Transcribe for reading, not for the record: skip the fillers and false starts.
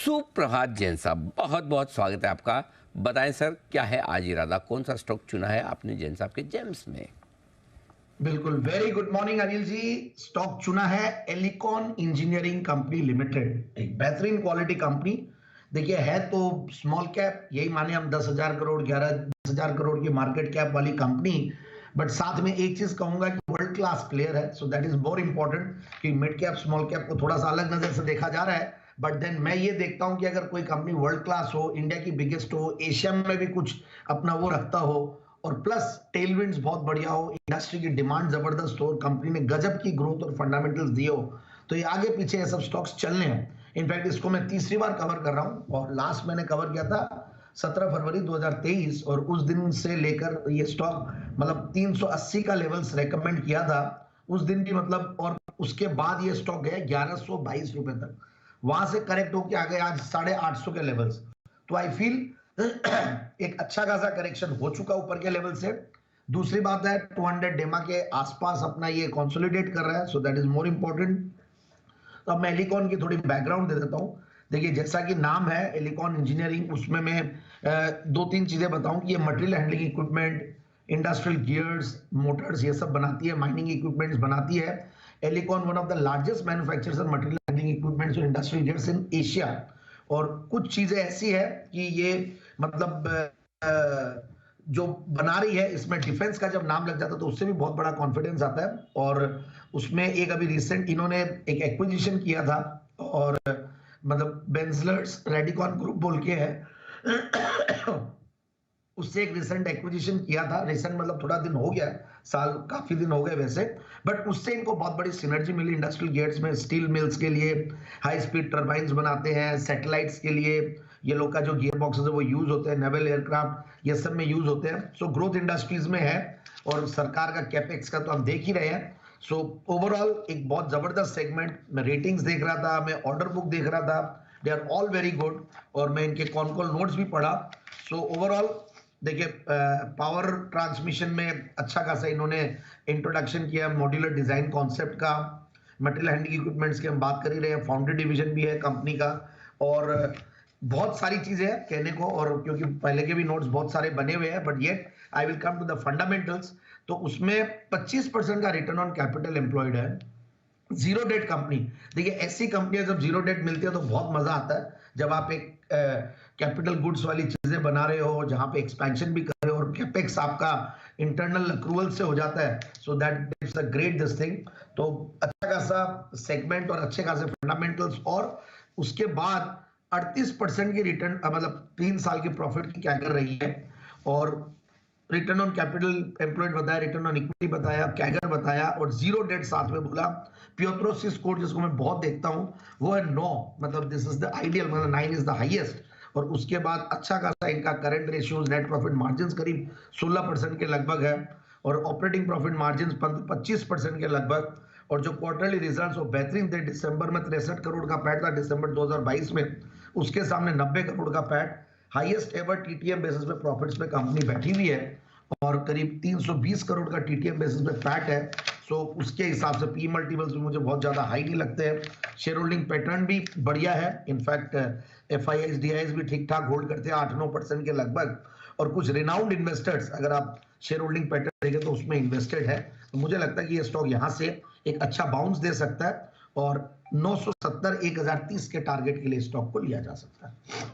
सुप्रभात जैन साहब, बहुत बहुत स्वागत है आपका। बताएं सर, क्या है आज इरादा, कौन सा स्टॉक चुना है आपने जैन साहब के जेम्स में? बिल्कुल, very good morning Anil ji. Stock चुना है एलिकॉन इंजीनियरिंग कंपनी लिमिटेड, एक बेहतरीन क्वालिटी कंपनी। देखिए, है तो स्मॉल कैप, यही माने हम 10,000 करोड़ 11-10,000 करोड़ की मार्केट कैप वाली कंपनी, बट साथ में एक चीज कहूंगा कि वर्ल्ड क्लास प्लेयर है। So that is more important कि मिड कैप स्मॉल कैप को थोड़ा सा अलग नजर से देखा जा रहा है, बट देन मैं ये देखता हूं कि अगर कोई कंपनी वर्ल्ड क्लास हो, इंडिया की बिगेस्ट हो, एशिया में भी कुछ अपना वो रखता हो, और प्लस टेलविंड्स बहुत बढ़िया हो, इंडस्ट्री की डिमांड जबरदस्त हो, कंपनी ने गजब की ग्रोथ और फंडामेंटल्स दिए हो, तो ये आगे पीछे ये सब स्टॉक्स चलने हैं। इनफैक्ट इसको मैं तीसरी बार कवर कर रहा हूं, और लास्ट मैंने कवर किया था 17 फरवरी 2023, और उस दिन से लेकर ये स्टॉक मतलब 380 का लेवल्स रेकमेंड किया था उस दिन भी, मतलब, और उसके बाद ये स्टॉक गया 1122 रुपए तक, वहां से करेक्ट होकर आ गए आज 850 के लेवल्स। तो आई फील एक अच्छा खासा करेक्शन हो चुका ऊपर के लेवल से। दूसरी बात है 200 डेमा के आसपास अपना ये कंसोलिडेट कर रहा है, so that is more important. तो अब मैं एलिकॉन की थोड़ी बैकग्राउंड दे देता हूं। देखिए, जैसा कि नाम है एलिकॉन इंजीनियरिंग, उसमें मैं दो तीन चीजें बताऊं कि ये material handling equipment, industrial gears, Motors, ये सब बनाती है, माइनिंग इक्विपमेंट्स बनाती है। Elecon one of the largest manufacturers of material handling equipments और इंडस्ट्रियल गियर्स इन एशिया। और कुछ चीजें ऐसी है कि ये मतलब जो बना रही है, इसमें डिफेंस का जब नाम लग जाता है तो उससे भी बहुत बड़ा कॉन्फिडेंस आता है। और उसमें एक अभी रिसेंट इन्होंने एक एक्विजिशन किया था, और मतलब बेंजलर्स रेडिकॉन ग्रुप बोल के है, उससे एक रिसेंट एक्विजिशन किया था। रिसेंट मतलब थोड़ा दिन हो गया, साल काफी दिन हो गए वैसे, बट उससे इनको बहुत बड़ी सिनर्जी मिली इंडस्ट्रियल गेट्स में, स्टील मिल्स के लिए हाई स्पीड टर्बाइंस बनाते हैं, सैटेलाइट्स के लिए ये लोग का जो गियर बॉक्सेस है वो यूज होते हैं, नेवल एयरक्राफ्ट ये सब में यूज होते हैं। सो ग्रोथ इंडस्ट्रीज में है, और सरकार का कैपेक्स का तो आप देख ही रहे हैं। सो ओवरऑल एक बहुत जबरदस्त सेगमेंट। मैं रेटिंग्स देख रहा था, मैं ऑर्डर बुक देख रहा था, they are all very good, और मैं इनके कॉन कॉल नोट्स भी पढ़ा। सो ओवरऑल देखिए, पावर ट्रांसमिशन में अच्छा खासा इन्होंने इंट्रोडक्शन किया, मॉड्यूलर डिजाइन कॉन्सेप्ट का। मटेरियल हैंडलिंग इक्विपमेंट्स की हम बात कर ही रहे हैं, फाउंड्री डिवीजन भी है कंपनी का, और बहुत सारी चीजें हैं कहने को, और क्योंकि पहले के भी नोट्स बहुत सारे बने हुए हैं, but yet I will come to the fundamentals. तो उसमें 25% का रिटर्न ऑन कैपिटल एम्प्लॉयड है, जीरो डेट कंपनी। देखिए, ऐसी कंपनियां जब जीरो डेट मिलती है तो बहुत मजा आता है, जब आप एक कैपिटल गुड्स वाली चीजें बना रहे हो, जहां पे एक्सपेंशन भी कर रहे हो, और कैपेक्स आपका इंटरनल अक्रूवल से हो जाता है, so that is a great this thing. तो अच्छा खासा सेगमेंट और अच्छे खासे फंडामेंटल्स, और उसके बाद 38% की रिटर्न, मतलब 3 साल की प्रॉफिट की क्या कर रही है, और रिटर्न ऑन कैपिटल एम्प्लॉयड बताया, रिटर्न ऑन इक्विटी बताया, कैगर बताया, और जीरो डेट साथ में बोला। पियोत्रोसिस स्कोर जिसको मैं बहुत देखता हूं वो है 9, मतलब दिस इज द आइडियल, मतलब 9 इज द हाईएस्ट। और उसके बाद अच्छा खासा इनका current ratios, net profit margin करीब 16% के लगभग है, और ऑपरेटिंग प्रॉफिट मार्जिन 25% के लगभग। और जो क्वार्टरली रिजल्ट्स वो बेहतरीन थे, दिसंबर में 63 करोड़ का पैट था, दिसंबर 2022 में, उसके सामने 90 करोड़ का PAT, highest ever TTM basis पे प्रॉफिट्स पे कंपनी बैठी हुई है, और करीब 320 करोड़ का टीटीएम बेसिस पे पैट है। सो उसके हिसाब से पी मल्टीपल्स भी मुझे बहुत ज्यादा हाई नहीं लगते हैं। शेयर होल्डिंग पैटर्न भी बढ़िया है, इनफैक्ट एफआईआईज डीआईज भी ठीक ठाक होल्ड करते हैं 8-9% के लगभग, और कुछ रिनाउंड इन्वेस्टर्स अगर आप शेयर होल्डिंग पैटर्न देखें तो उसमें इन्वेस्टेड है। तो मुझे लगता है कि ये स्टॉक यहां से एक अच्छा बाउंस दे सकता है, और 970 1030 के टारगेट के लिए स्टॉक को लिया जा सकता है।